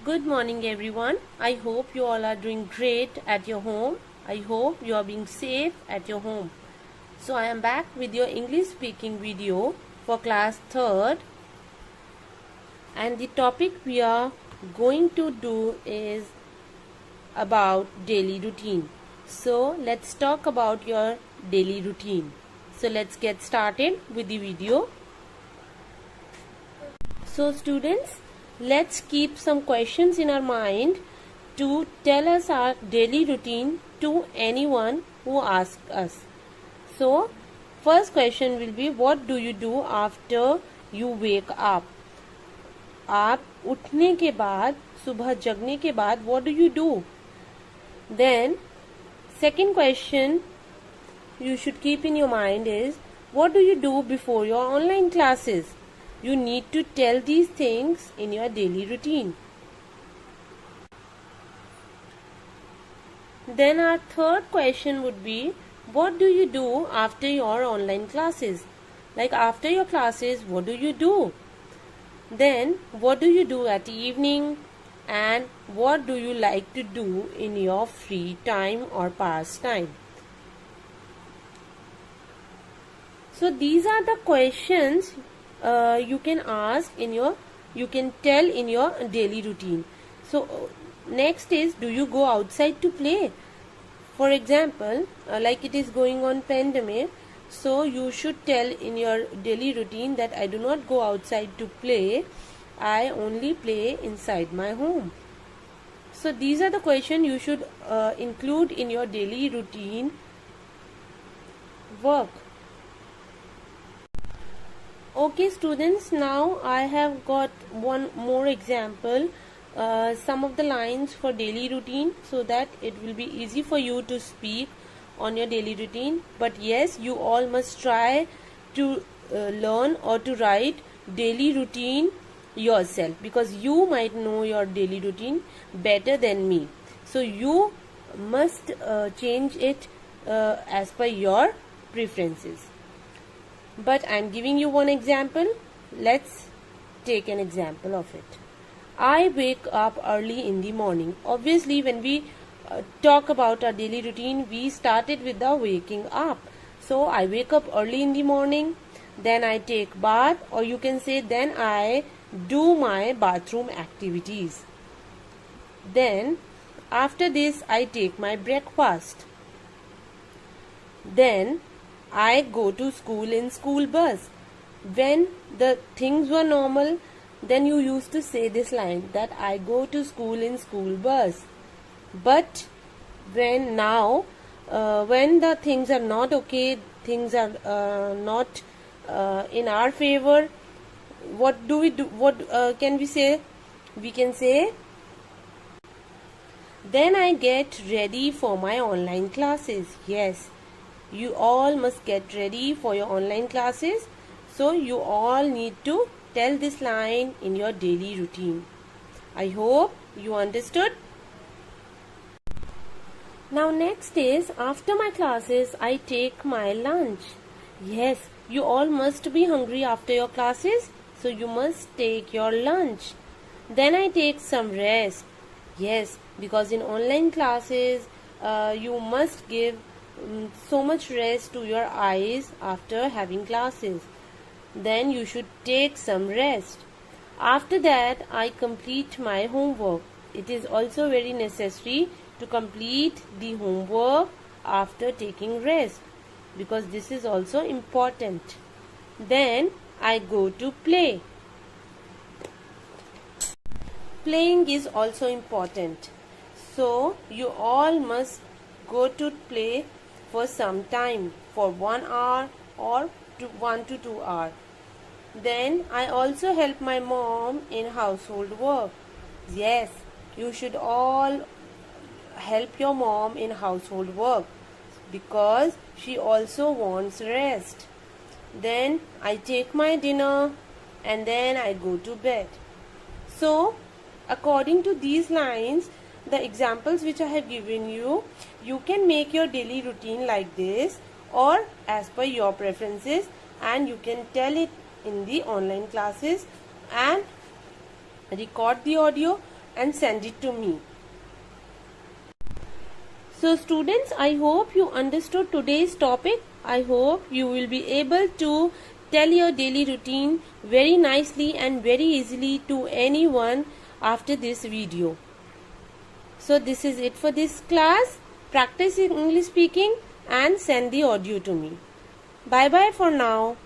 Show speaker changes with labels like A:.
A: Good morning everyone. I hope you all are doing great at your home. I hope you are being safe at your home. So I am back with your English speaking video for class 3rd, and the topic we are going to do is about daily routine. So let's talk about your daily routine. So let's get started with the video. So students, let's keep some questions in our mind to tell us our daily routine to anyone who asks us. So first question will be, what do you do after you wake up? आप उठने के बाद, सुबह जगने के बाद, what do you do? Then second question you should keep in your mind is, what do you do before your online classes? You need to tell these things in your daily routine. Then our third question would be, what do you do after your online classes? Like after your classes, what do you do? Then what do you do at the evening? And what do you like to do in your free time or pastime? So these are the questions you can ask you can tell in your daily routine. So next is, do you go outside to play? For example, like it is going on pandemic, so you should tell in your daily routine that I do not go outside to play, I only play inside my home. So these are the questions you should include in your daily routine work. Okay students, now I have got one more example, some of the lines for daily routine, so that it will be easy for you to speak on your daily routine. But yes, you all must try to learn or to write daily routine yourself, because you might know your daily routine better than me. So you must change it as per your preferences. But I am giving you one example. Let's take an example of it. I wake up early in the morning. Obviously, when we talk about our daily routine, we started with the waking up. So I wake up early in the morning, then I take bath, or you can say then I do my bathroom activities. Then after this I take my breakfast. Then I go to school in school bus. When the things were normal, then you used to say this line, that I go to school in school bus. But when now, when the things are not okay, things are not in our favor, what do we do? What can we say? We can say, then I get ready for my online classes. Yes, you all must get ready for your online classes. So you all need to tell this line in your daily routine. I hope you understood. Now next is, after my classes I take my lunch. Yes, you all must be hungry after your classes, so you must take your lunch. Then I take some rest. Yes, because in online classes you must give so much rest to your eyes after having classes. Then you should take some rest. After that I complete my homework. It is also very necessary to complete the homework after taking rest, because this is also important. Then I go to play. Playing is also important, so you all must go to play for some time, for 1 hour or 1 to 2 hours. Then I also help my mom in household work. Yes, you should all help your mom in household work, because she also wants rest. Then I take my dinner and then I go to bed. So according to these lines, the examples which I have given you, you can make your daily routine like this or as per your preferences, and you can tell it in the online classes and record the audio and send it to me. So students, I hope you understood today's topic. I hope you will be able to tell your daily routine very nicely and very easily to anyone after this video. So this is it for this class. Practice English speaking and send the audio to me. Bye bye for now.